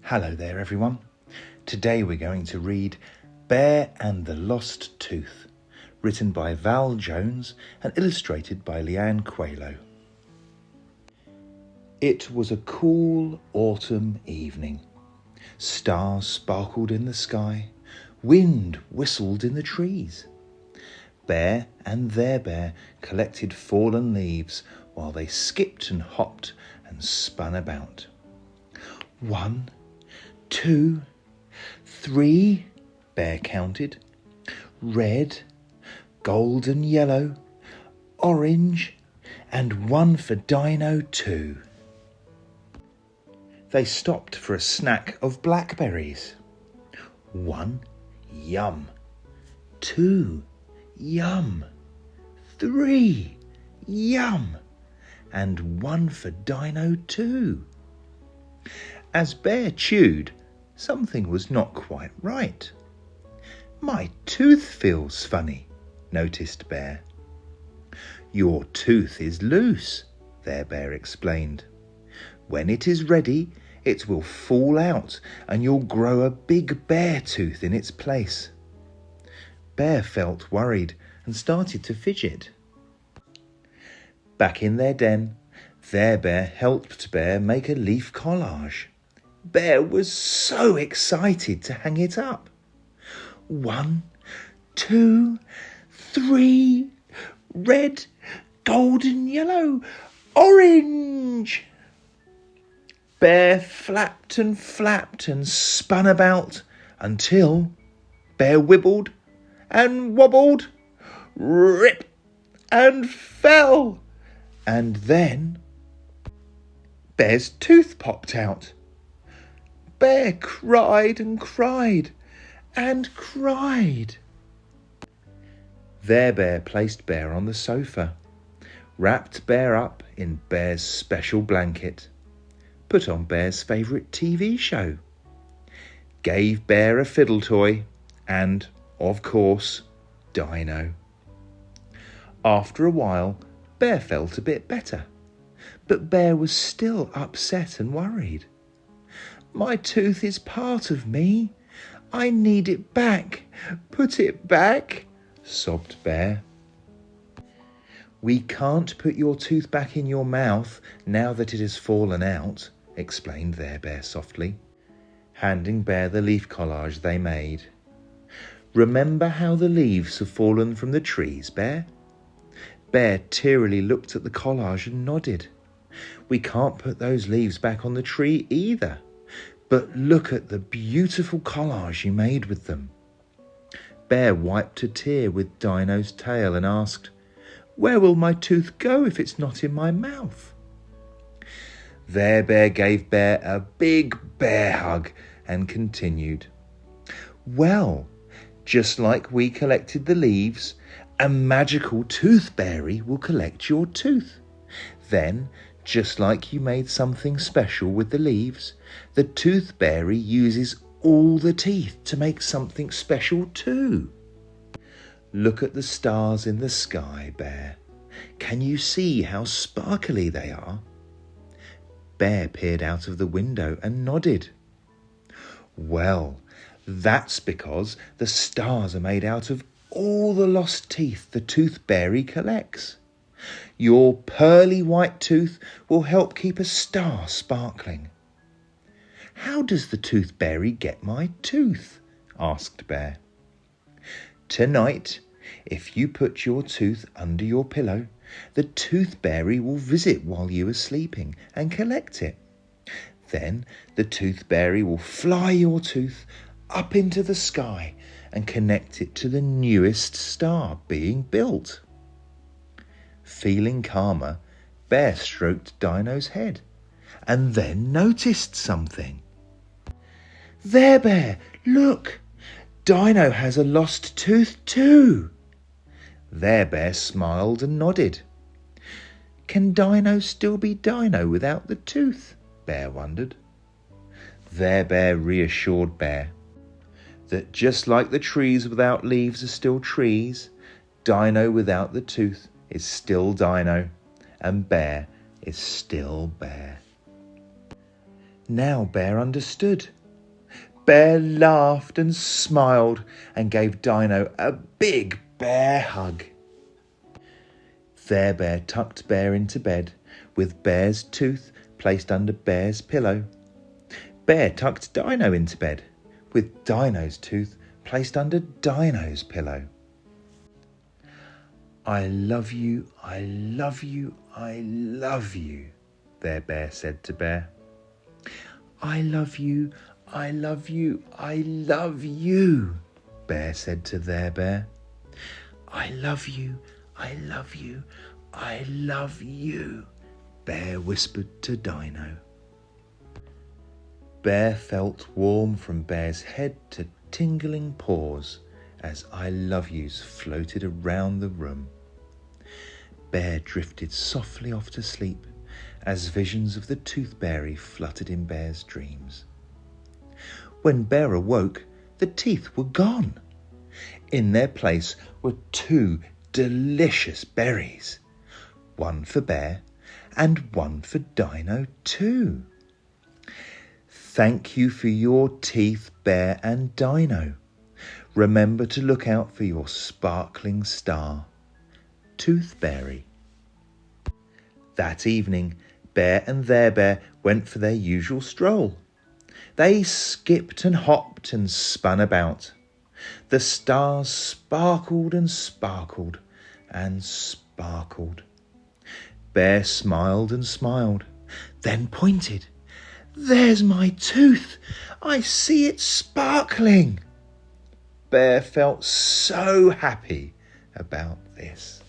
Hello there everyone. Today we're going to read Bear and the Lost Tooth, written by Val Jones and illustrated by Leanne Coelho. It was a cool autumn evening. Stars sparkled in the sky, wind whistled in the trees. Bear and ThereBear collected fallen leaves while they skipped and hopped and spun about. 1, 2, 3, Bear counted. Red, golden yellow, orange, and one for Dino too. They stopped for a snack of blackberries. 1, yum. 2, yum. 3, yum. And one for Dino too. As Bear chewed, something was not quite right. My tooth feels funny, noticed Bear. Your tooth is loose, ThereBear explained. When it is ready, it will fall out and you'll grow a big bear tooth in its place. Bear felt worried and started to fidget. Back in their den, ThereBear helped Bear make a leaf collage. Bear was so excited to hang it up. 1, 2, 3, red, golden yellow, orange. Bear flapped and flapped and spun about until Bear wibbled and wobbled, rip, and fell. And then Bear's tooth popped out. Bear cried and cried and cried. ThereBear placed Bear on the sofa, wrapped Bear up in Bear's special blanket, put on Bear's favourite TV show, gave Bear a fiddle toy and, of course, Dino. After a while, Bear felt a bit better, but Bear was still upset and worried. My tooth is part of me. I need it back. Put it back, sobbed Bear. We can't put your tooth back in your mouth now that it has fallen out, explained ThereBear softly, handing Bear the leaf collage they made. Remember how the leaves have fallen from the trees, Bear? Bear tearily looked at the collage and nodded. We can't put those leaves back on the tree either. But look at the beautiful collage you made with them. Bear wiped a tear with Dino's tail and asked, Where will my tooth go if it's not in my mouth? ThereBear gave Bear a big bear hug and continued, Well, just like we collected the leaves, a magical toothfairy will collect your tooth. Then, just like you made something special with the leaves, the toothfairy uses all the teeth to make something special too. Look at the stars in the sky, Bear. Can you see how sparkly they are? Bear peered out of the window and nodded. Well, that's because the stars are made out of all the lost teeth the toothfairy collects. Your pearly white tooth will help keep a star sparkling. How does the toothfairy get my tooth? Asked Bear. Tonight, if you put your tooth under your pillow, the toothfairy will visit while you are sleeping and collect it. Then the toothfairy will fly your tooth up into the sky and connect it to the newest star being built. Feeling calmer, Bear stroked Dino's head and then noticed something. ThereBear, look! Dino has a lost tooth too. ThereBear smiled and nodded. Can Dino still be Dino without the tooth? Bear wondered. ThereBear reassured Bear that just like the trees without leaves are still trees, Dino without the tooth is still Dino, and Bear is still Bear. Now Bear understood. Bear laughed and smiled and gave Dino a big bear hug. ThereBear tucked Bear into bed with Bear's tooth placed under Bear's pillow. Bear tucked Dino into bed with Dino's tooth placed under Dino's pillow. I love you, I love you, I love you, ThereBear said to Bear. I love you, I love you, I love you, Bear said to ThereBear. I love you, I love you, I love you, Bear whispered to Dino. Bear felt warm from Bear's head to tingling paws as I love yous floated around the room. Bear drifted softly off to sleep as visions of the toothfairy fluttered in Bear's dreams. When Bear awoke, the teeth were gone. In their place were 2 delicious berries, one for Bear and one for Dino too. Thank you for your teeth, Bear and Dino. Remember to look out for your sparkling star, Toothfairy. That evening, Bear and ThereBear went for their usual stroll. They skipped and hopped and spun about. The stars sparkled and sparkled and sparkled. Bear smiled and smiled, then pointed. There's my tooth! I see it sparkling! Bear felt so happy about this.